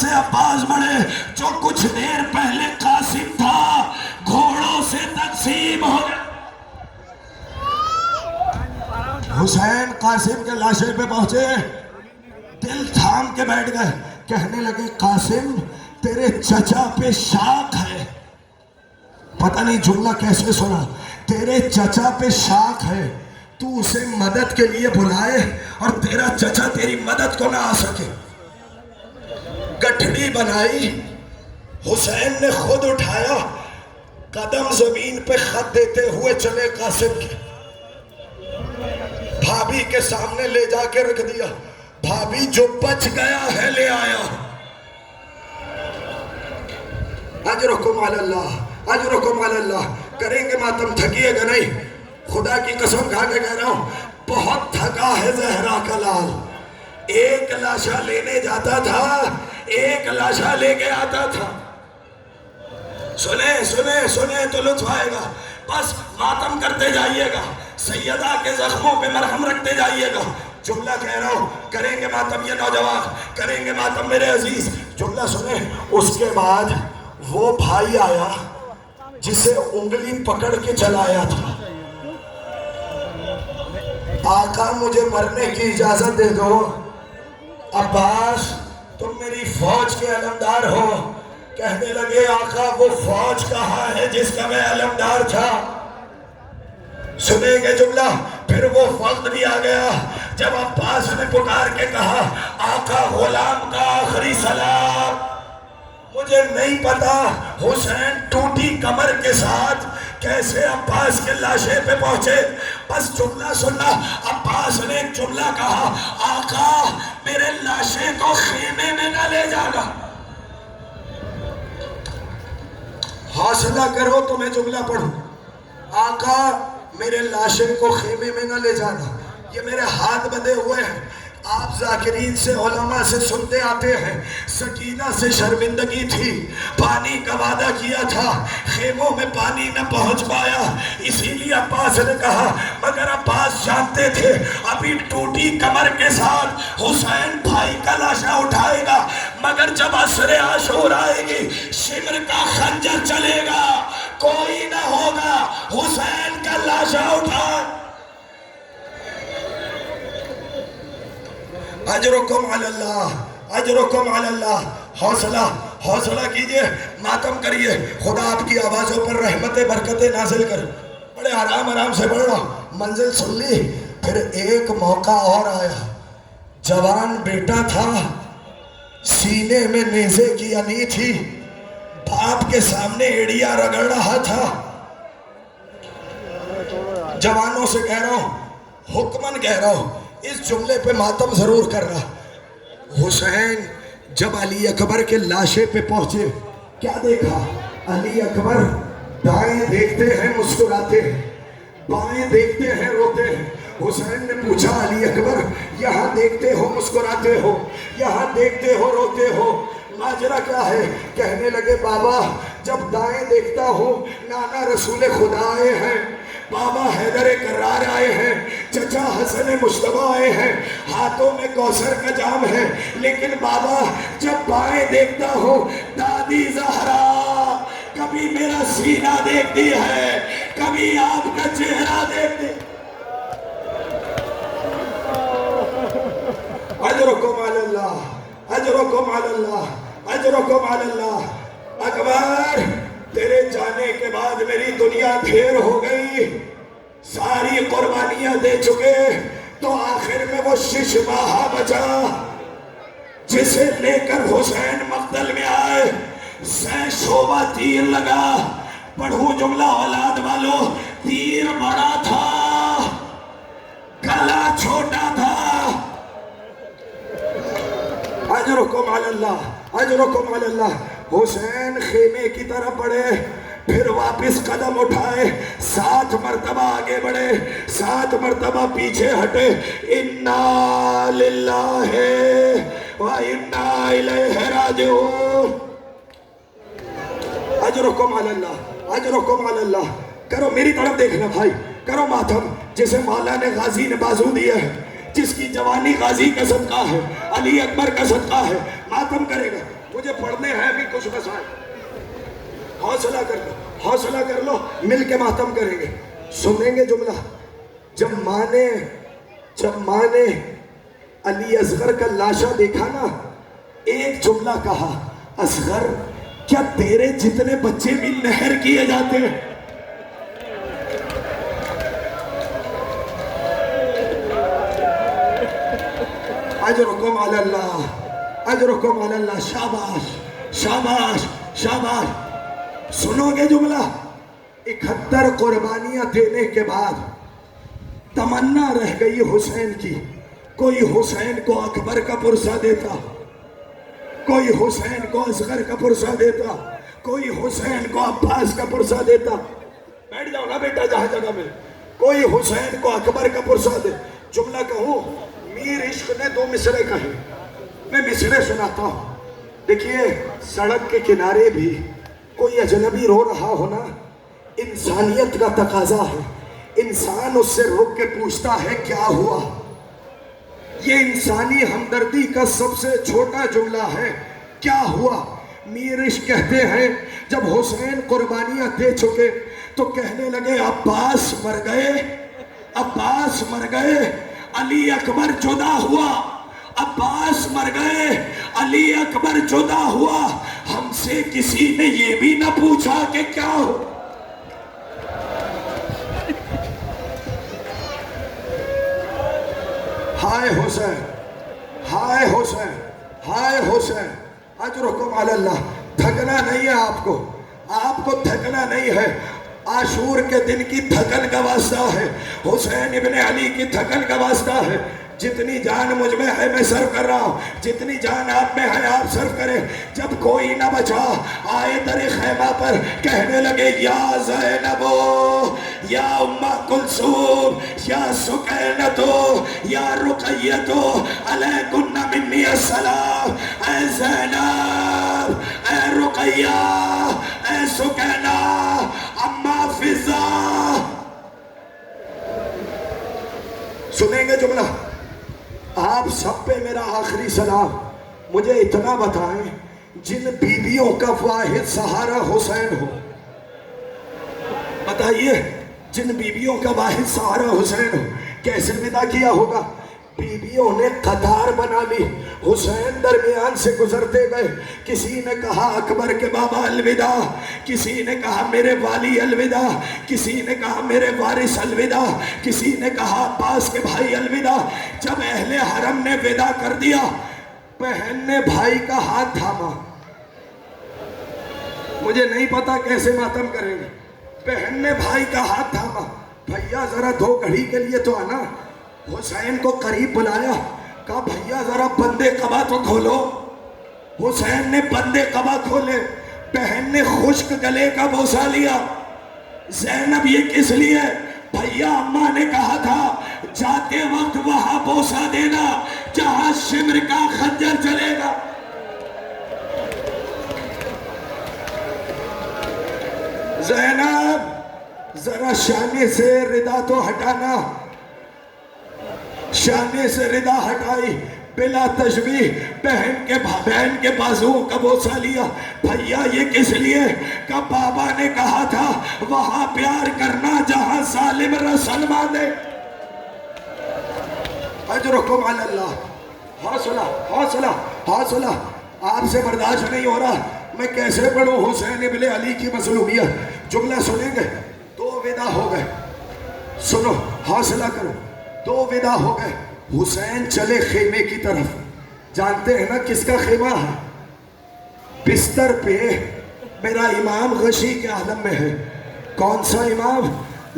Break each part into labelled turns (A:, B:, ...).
A: سے عباس بڑھے جو کچھ دیر پہلے قاسم تھا گھوڑوں سے تقسیم ہو گیا۔ حسین قاسم کے لاشے پہ پہنچے، دل تھام کے بیٹھ گئے، کہنے لگے قاسم تیرے چچا پہ شاک ہے۔ پتہ نہیں جملہ کیسے سنا، تیرے چچا پہ شاک ہے، تو اسے مدد کے لیے بلائے اور تیرا چچا تیری مدد کو نہ آ سکے۔ گٹھڑی بنائی، حسین نے خود اٹھایا، قدم زمین پہ خط دیتے ہوئے چلے قاسم کے، بھابھی کے سامنے لے جا کے رکھ دیا، بھابھی جو بچ گیا ہے لے آیا۔ اجرکم علی اللہ، اجرکم علی اللہ، کریں گے ماتم، تھکیے گا نہیں، خدا کی قسم کھا کے کہہ رہا ہوں بہت تھکا ہے زہرا کا لال۔ ایک لاشا لینے جاتا تھا، ایک لاشا لے کے آتا تھا۔ سنیں سنیں سنیں تو لطف آئے گا، بس ماتم کرتے جائیے گا، سیدہ کے زخموں پہ مرہم رکھتے جائیے گا۔ جملہ کہہ رہا ہوں، کریں گے ماتم یہ نوجوان، کریں گے ماتم میرے عزیز، جملہ سنیں۔ اس کے بعد وہ بھائی آیا جسے انگلی پکڑ کے چلایا تھا، آقا مجھے مرنے کی اجازت دے دو، عباس تم میری فوج کے علمدار ہو۔ کہنے لگے آقا وہ فوج کہاں ہے جس کا میں علمدار تھا؟ سنیں گے جملہ، پھر وہ وقت بھی آ گیا جب عباس نے پکار کے کہا آقا غلام کا آخری سلام۔ مجھے نہیں پتا حسین ٹوٹی کمر کے ساتھ کیسے عباس کے لاشے پہ پہنچے، بس جملہ سننا، عباس نے ایک جملہ کہا آقا میرے لاشے کو خیمے میں نہ لے جانا۔ حوصلہ کرو تو میں جملہ پڑھوں، آقا میرے لاشے کو خیمے میں نہ لے جانا۔ یہ میرے ہاتھ بندھے ہوئے ہیں، آپ ذاکرین سے علماء سے سنتے آتے ہیں، سکینہ سے شرمندگی تھی، پانی کا وعدہ کیا تھا، خیموں میں پانی نہ پہنچ پایا، اسی لیے عباس نے کہا، مگر عباس جانتے تھے ابھی ٹوٹی کمر کے ساتھ حسین بھائی کا لاشا اٹھائے گا، مگر جب عصر عاشور آئے گی شمر کا خنجر چلے گا، کوئی نہ ہوگا حسین کا لاشا اٹھا۔ اجرکم علی اللہ، اجرکم علی اللہ، حوصلہ حوصلہ کیجئے، ماتم کریے، خدا آپ کی آوازوں پر رحمتیں برکتیں نازل کر۔ بڑے آرام آرام سے بڑھ رہا، منزل سن لی۔ پھر ایک موقع اور آیا، جوان بیٹا تھا، سینے میں نیزے کی انی تھی، باپ کے سامنے ایڑیا رگڑ رہا تھا۔ جوانوں سے کہہ رہا ہوں، حکمن کہہ رہا ہوں، اس جملے پہ ماتم ضرور کر رہا۔ حسین جب علی اکبر کے لاشے پہ پہنچے، کیا دیکھا؟ علی اکبر دائیں دیکھتے ہیں مسکراتے ہیں، بائیں دیکھتے ہیں روتے ہیں۔ حسین نے پوچھا علی اکبر یہاں دیکھتے ہو مسکراتے ہو، یہاں دیکھتے ہو روتے ہو، ماجرا کیا ہے؟ کہنے لگے بابا جب دائیں دیکھتا ہوں نانا رسول خدا آئے ہیں، بابا حیدر کرار آئے ہیں، چچا حسن مشتبہ آئے ہیں، ہاتھوں میں کوثر کا جام ہے، لیکن بابا جب بائیں دیکھتا ہوں دادی زہرا کبھی میرا سینہ دیکھتی ہے، کبھی آپ کا چہرہ دیکھتی۔ اجرکم علی اللہ، اجرکم علی اللہ، اجرکم علی اللہ۔ اکبر تیرے جانے کے بعد میری دنیا پھیر ہو گئی، ساری قربانیاں دے چکے، تو آخر میں وہ شش ماہا بچا جسے لے کر حسین مقتل میں آئے، سہ شعبہ تیر لگا۔ پڑھوں جملہ اولاد والو، تیر بڑا تھا گلا چھوٹا تھا۔ اجرکم علی اللہ، اجرکم علی اللہ۔ حسین خیمے کی طرف بڑھے، پھر واپس قدم اٹھائے، 7 مرتبہ آگے بڑھے، 7 مرتبہ پیچھے ہٹے۔ اِنَّا لِلَّهِ وَإِنَّا إِلَيْهِ رَاجِعُونَ۔ اجرکم علی اللہ، اجرکم علی اللہ۔ کرو میری طرف دیکھنا بھائی، کرو ماتم، جسے مولا نے غازی نے بازو دیا ہے، جس کی جوانی غازی کا صدقہ ہے، علی اکبر کا صدقہ ہے، ماتم کرے گا۔ مجھے پڑھنے ہیں بھی کچھ مسائل. حوصلہ کر لو، حوصلہ کر لو، مل کے ماتم کریں گے. سنیں گے جملہ. جب ماں نے علی اصغر کا لاشا دیکھا نا، ایک جملہ کہا، اصغر کیا تیرے جتنے بچے بھی نہر کیے جاتے ہیں؟ اجرکم علی اللہ، اجرکم علی اللہ. شاباش شاباش شاباش. سنو گے جملہ. 71 قربانیاں دینے کے بعد تمنا رہ گئی حسین کی. کوئی حسین کو اکبر کا پرسہ دیتا، کوئی حسین کو اصغر کا پرسہ دیتا، کوئی حسین کو عباس کا پرسہ دیتا. بیٹھ جاؤ نا بیٹا جہاں جگہ میں. کوئی حسین کو اکبر کا پرسہ دے. جملہ کہوں. میر عشق نے 2 مصرے کہے، میں مصرے سناتا ہوں. دیکھیے سڑک کے کنارے بھی کوئی اجنبی رو رہا ہونا، انسانیت کا تقاضا ہے. انسان اس سے رک کے پوچھتا ہے کیا ہوا. یہ انسانی ہمدردی کا سب سے چھوٹا جملہ ہے، کیا ہوا. میر عشق کہتے ہیں جب حسین قربانیاں دے چکے تو کہنے لگے عباس مر گئے، عباس مر گئے، علی اکبر جدا ہوا. عباس مر گئے، علی اکبر جدا ہوا. ہم سے کسی نے یہ بھی نہ پوچھا کہ کیا ہو. ہائے حسین، ہائے حسین، ہائے حسین. اجرکم علی اللہ. تھکنا نہیں ہے آپ کو، آپ کو تھکنا نہیں ہے. عاشور کے دن کی تھکن کا واسطہ ہے، حسین ابن علی کی تھکن کا واسطہ ہے. جتنی جان مجھ میں ہے میں صرف کر رہا ہوں، جتنی جان آپ میں ہے آپ صرف کریں. جب کوئی نہ بچا آئے در خیمہ پر کہنے لگے یا زینبو، یا ام کلثوم، یا سکینتو، یا رقیتو، علیکن منی السلام. اے زینب، اے رقیہ، اے سکینہ، اما فضا. سنیں گے جملہ. آپ سب پہ میرا آخری سلام. مجھے اتنا بتائیں جن بیویوں کا واحد سہارا حسین ہو، بتائیے جن بیویوں کا واحد سہارا حسین ہو کیسے ودا کیا ہوگا. بیویوں نے قطار بنا لی، حسین درمیان سے گزرتے گئے. کسی نے کہا اکبر کے بابا الوداع، کسی نے کہا میرے والی الوداع، کسی نے کہا میرے وارث الوداع، کسی نے کہا عباس کے بھائی الوداع. جب اہل حرم نے ودا کر دیا، بہن نے بھائی کا ہاتھ تھاما. مجھے نہیں پتا کیسے ماتم کریں گے. بہن نے بھائی کا ہاتھ تھاما. بھیا ذرا 2 گھڑی کے لیے تو آنا. حسین کو قریب بلایا، کہا بھیا ذرا بندے قبا تو کھولو. حسین نے بندے قبا کھولے. بہن نے خشک گلے کا بوسہ لیا. زینب یہ کس لیے؟ بھیا اماں نے کہا تھا جاتے وقت وہاں بوسہ دینا جہاں شمر کا خنجر چلے گا. زینب ذرا شانے سے ردا تو ہٹانا. شانے سے ردا ہٹائی، بلا تشبیہ بہن کے بازوؤں کا بوسہ لیا. بھیا یہ کس لیے؟ کہ بابا نے کہا تھا وہاں پیار کرنا جہاں ظالم رسل مانے. اجرکم علی اللہ. حوصلہ حوصلہ حوصلہ. آپ سے برداشت نہیں ہو رہا. میں کیسے پڑھوں حسین ابن علی کی مظلومیت. جملہ سنیں گے. 2 ودا ہو گئے. سنو حوصلہ کرو. 2 ودا ہو گئے. حسین چلے خیمے کی طرف. جانتے ہیں نا کس کا خیمہ ہے؟ بستر پہ میرا امام غشی کے عالم میں ہے. کون سا امام؟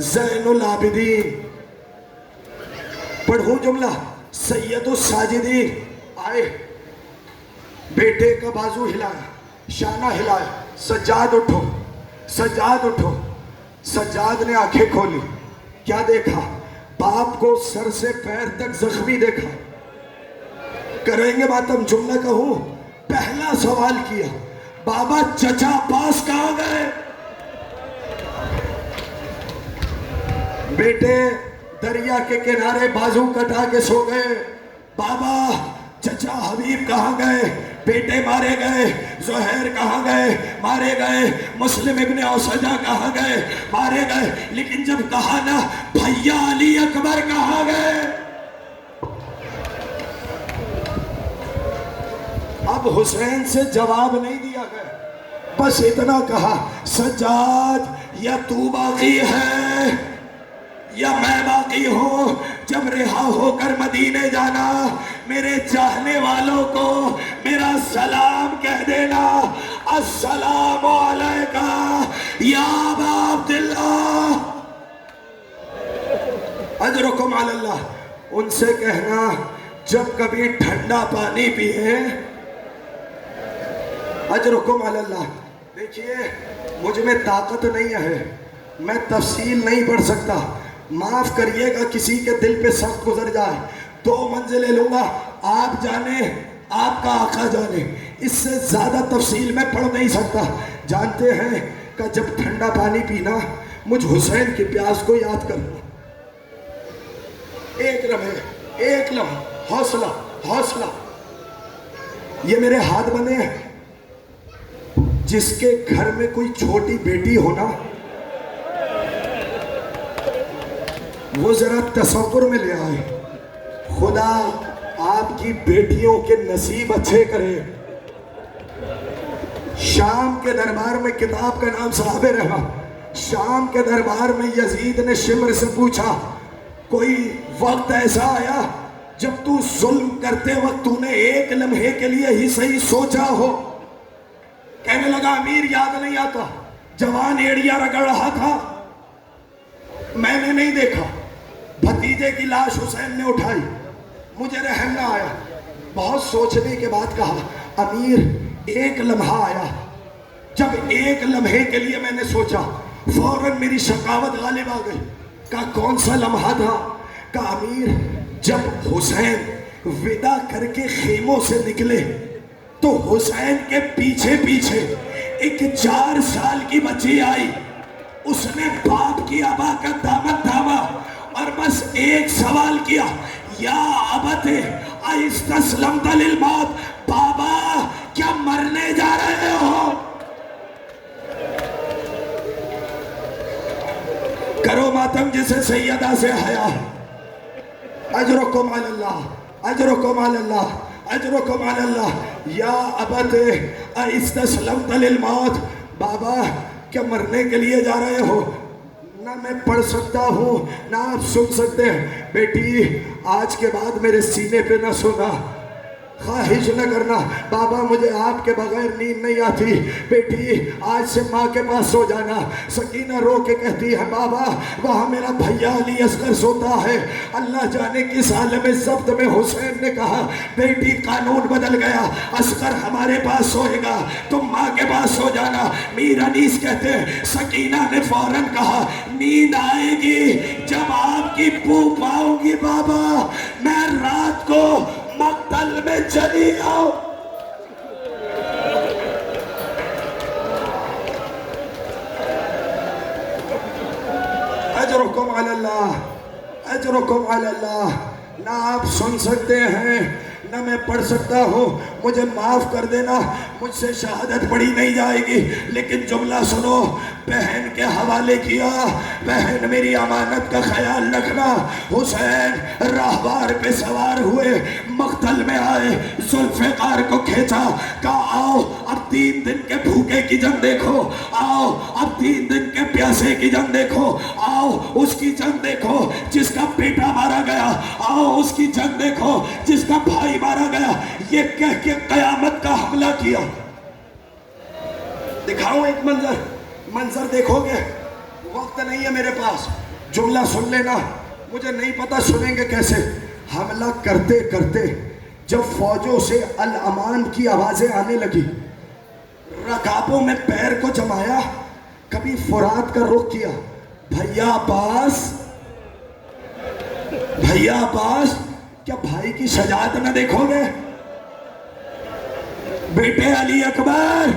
A: زین العابدین. پڑھوں جملہ. سید الساجدین آئے، بیٹے کا بازو ہلایا، شانہ ہلایا. سجاد اٹھو، سجاد اٹھو. سجاد نے آنکھیں کھولی. کیا دیکھا؟ باپ کو سر سے پیر تک زخمی دیکھا. کریں گے ماتم. جملہ کہوں. پہلا سوال کیا بابا چچا پاس کہاں گئے؟ بیٹے دریا کے کنارے بازو کٹا کے سو گئے. بابا چچا حبیب کہاں گئے؟ بیٹے مارے گئے. زہیر کہاں گئے؟ مارے گئے. مسلم ابن اوسجہ کہاں گئے؟ مارے گئے. لیکن جب کہا نا بھیا علی اکبر کہاں گئے؟ اب حسین سے جواب نہیں دیا گیا، بس اتنا کہا سجاد یا تو باقی ہے یا میں باقی ہوں. جب رہا ہو کر مدینے جانا میرے چاہنے والوں کو میرا سلام کہہ دینا. السلام علیکہ یا ابا عبداللہ، اجرکم علی اللہ. ان سے کہنا جب کبھی ٹھنڈا پانی پیئے اجرکم علی اللہ. دیکھیے مجھ میں طاقت نہیں ہے، میں تفصیل نہیں پڑھ سکتا، معاف کریے گا کسی کے دل پہ سخت گزر جائے. 2 منزلیں لوں گا، آپ جانے آپ کا آقا جانے، اس سے زیادہ تفصیل میں پڑھ نہیں سکتا. جانتے ہیں کہ جب ٹھنڈا پانی پینا مجھ حسین کی پیاس کو یاد کرنا. ایک لمحہ حوصلہ حوصلہ. یہ میرے ہاتھ بنے ہیں. جس کے گھر میں کوئی چھوٹی بیٹی ہونا وہ ذرا تصور میں لے آئے. خدا آپ کی بیٹیوں کے نصیب اچھے کرے. شام کے دربار میں کتاب کا نام صحابہ رہا. شام کے دربار میں یزید نے شمر سے پوچھا کوئی وقت ایسا آیا جب تو ظلم کرتے وقت تو نے ایک لمحے کے لیے ہی صحیح سوچا ہو؟ کہنے لگا امیر یاد نہیں آتا، جوان ایڑیا رگڑ رہا تھا، میں نے نہیں دیکھا. بھتیجے کی لاش حسین نے اٹھائی، مجھے رحم نہ آیا. بہت سوچنے کے بعد کہا امیر ایک لمحہ آیا، جب ایک لمحے کے لیے میں نے سوچا فوراً میری شقاوت غالب آ گئی. کہا کون سا لمحہ تھا؟ کہا امیر جب حسین ودا کر کے خیموں سے نکلے تو حسین کے پیچھے پیچھے ایک 4 سال کی بچی آئی. اس نے باپ کی ابا کا دامن تھاما اور بس ایک سوال کیا یا ابت استسلمت للموت، بابا کیا مرنے جا رہے ہو؟ کرو ماتم جسے سیدہ سے حیا. اجرکم علی اللہ اجرکم علی اللہ اجرکم علی اللہ. یا ابت استسلمت للموت، بابا کیا مرنے کے لیے جا رہے ہو؟ نہ میں پڑھ سکتا ہوں نہ آپ سن سکتے ہیں. بیٹی آج کے بعد میرے سینے پہ نہ سونا، خواہش نہ کرنا. بابا مجھے آپ کے بغیر نیند نہیں آتی. بیٹی آج سے ماں کے پاس سو جانا. سکینہ رو کے کہتی ہے بابا وہاں میرا بھیا علی اصغر سوتا ہے. اللہ جانے کس عالم ضبط میں حسین نے کہا بیٹی قانون بدل گیا، اصغر ہمارے پاس سوئے گا، تم ماں کے پاس سو جانا. میر انیس کہتے ہیں سکینہ نے فوراً کہا نیند آئے گی جب آپ کی پھوپھ آؤں گی بابا، میں رات کو مقتل میں چلی آؤ. اجرکم علی اللہ اجرکم علی اللہ. نہ آپ سن سکتے ہیں نہ میں پڑھ سکتا ہوں، مجھے معاف کر دینا، مجھ سے شہادت پڑھی نہیں جائے گی. لیکن جملہ سنو، بہن کے حوالے کیا، بہن میری امانت کا خیال رکھنا. حسین راہوار پہ سوار ہوئے، مقتل میں آئے، ذوالفقار کو کھینچا، کہا آؤ اب 3 دن کے بھوکے کی جنگ دیکھو، آؤ اب 3 دن کے پیاسے کی جنگ دیکھو، آؤ اس کی جنگ دیکھو جس کا بیٹا مارا گیا، آؤ اس کی جنگ دیکھو جس کا بھائی مارا گیا. یہ کہہ کے قیامت کا حملہ کیا. دکھاؤں ایک منظر دیکھو گے، وقت نہیں ہے میرے پاس. جملہ سن لینا، مجھے نہیں پتا سنیں گے کیسے. حملہ کرتے کرتے جب فوجوں سے الامان کی آوازیں آنے لگی، رکابوں میں پیر کو جمایا، کبھی فرات کا رخ کیا، بھیا عباس بھیا عباس کیا بھائی کی شجاعت نہ دیکھو گے؟ بیٹے علی اکبر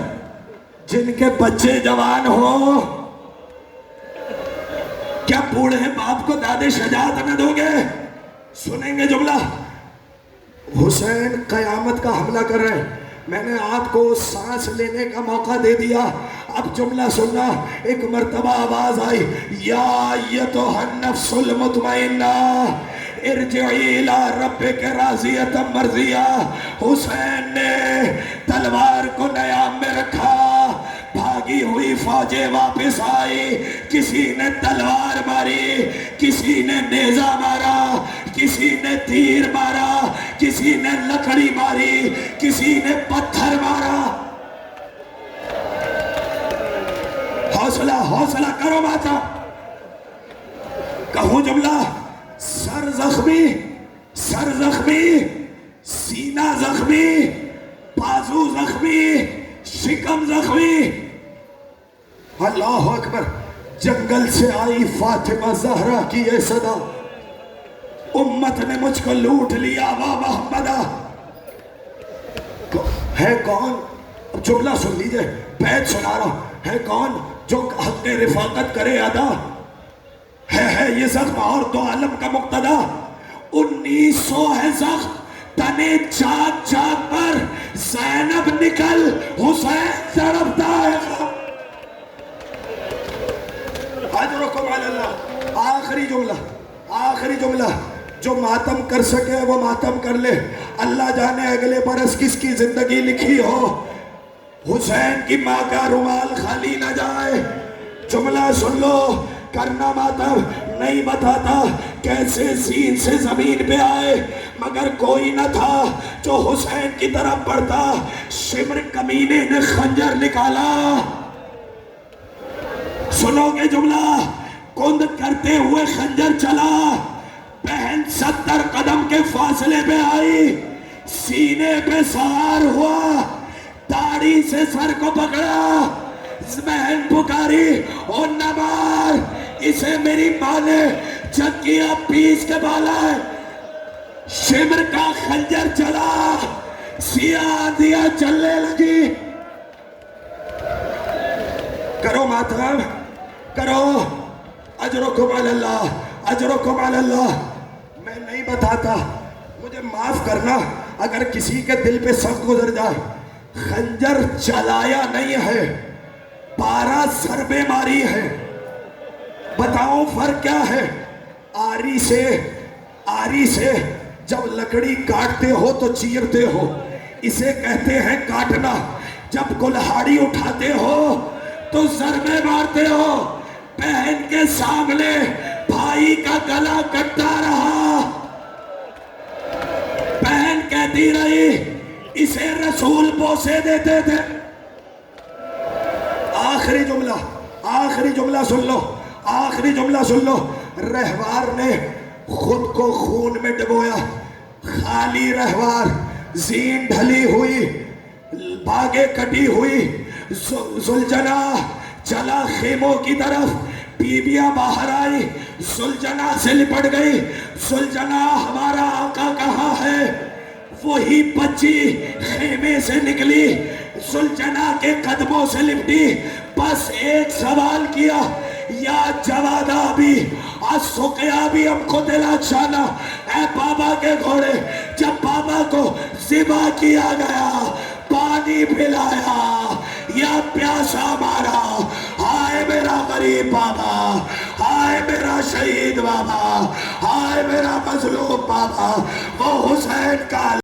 A: جن کے بچے جوان ہو، کیا بوڑھے باپ کو دادے شجاعت نہ دو گے؟ سنیں گے جملہ. حسین قیامت کا حملہ کر رہے ہیں، میں نے آپ کو سانس لینے کا موقع دے دیا، اب جملہ سننا۔ ایک مرتبہ آواز آئی، یا ایتھا النفس المطمئنہ ارجعی الی ربک راضیۃ مرضیہ۔ حسین نے تلوار کو نیام میں رکھا، بھاگی ہوئی فوجیں واپس آئی، کسی نے تلوار ماری، کسی نے نیزہ مارا، کسی نے تیر مارا، کسی نے لکڑی ماری، کسی نے پتھر مارا۔ حوصلہ حوصلہ کرو ماتا، کہوں جملہ، سر زخمی، سر زخمی، سینہ زخمی، بازو زخمی، شکم زخمی۔ اللہ اکبر۔ جنگل سے آئی فاطمہ زہرا کی یہ صدا، امت نے مجھ کو لوٹ لیا وا محمدہ۔ ہے کون؟ جملہ سن لیجئے، بیت سنا رہا، ہے کون جو حق رفاقت کرے ادا؟ ہے یہ زخم اور دو عالم کا مقتدا، 1900 ہے زخم تنے چاک چاک پر، زینب نکل حسین تڑپتا ہے۔ اجرکم علی اللہ۔ آخری جملہ، آخری جملہ، جو ماتم کر سکے وہ ماتم کر لے، اللہ جانے اگلے برس کس کی زندگی لکھی ہو، حسین کی ماں کا رومال خالی نہ جائے۔ جملہ سن لو، کرنا ماتم نہیں بتاتا کیسے زین سے زمین پہ آئے، مگر کوئی نہ تھا جو حسین کی طرف بڑھتا، شمر کمینے نے خنجر نکالا۔ سنو گے جملہ، کند کرتے ہوئے خنجر چلا، بہن 70 قدم کے فاصلے پہ آئی، سینے پہ سوار ہوا، داڑھی سے سر کو پکڑا، بہن پکاری، او نہ مار، اسے میری ماں نے چکیا پیس کے بالا ہے۔ شمر کا خنجر چلا، سیاہ دیا چلنے لگی۔ کرو ماتم، کرو، اجرکم علی اللہ، اجرکم علی اللہ۔ میں نہیں بتاتا، مجھے معاف کرنا اگر کسی کے دل پہ سخت گزر جائے، خنجر چلایا نہیں ہے، 12 ضربیں ماری ہے۔ بتاؤں فرق کیا ہے؟ آری سے جب لکڑی کاٹتے ہو تو چیرتے ہو، اسے کہتے ہیں کاٹنا۔ جب کلہاڑی اٹھاتے ہو تو ضربیں مارتے ہو۔ بہن کے سامنے بھائی کا گلا کٹتا رہا، بہن کہتی رہی اسے رسول بوسے دیتے تھے۔ آخری جملہ، آخری جملہ سن لو، آخری جملہ سن لو۔ رہوار نے خود کو خون میں ڈبویا، خالی رہوار، زین ڈھلی ہوئی، باگیں کٹی ہوئی، زلجنا چلا خیموں کی طرف، بیویاں باہر آئی، زلجنا سے لپٹ گئی۔ زلجنا ہمارا آقا کہاں ہے؟ وہی بچی خیمے سے نکلی، زلجنا کے قدموں سے لپٹی، بس ایک سوال کیا، یا جوادا بھی سقیا بھی ہم کو دلا چانا۔ اے بابا کے گھوڑے، جب بابا کو ذبح کیا گیا، پانی پلایا یا پیاسا مارا؟ ہائے میرا غریب بابا، ہائے میرا شہید بابا، ہائے میرا مظلوم بابا۔ وہ حسین کا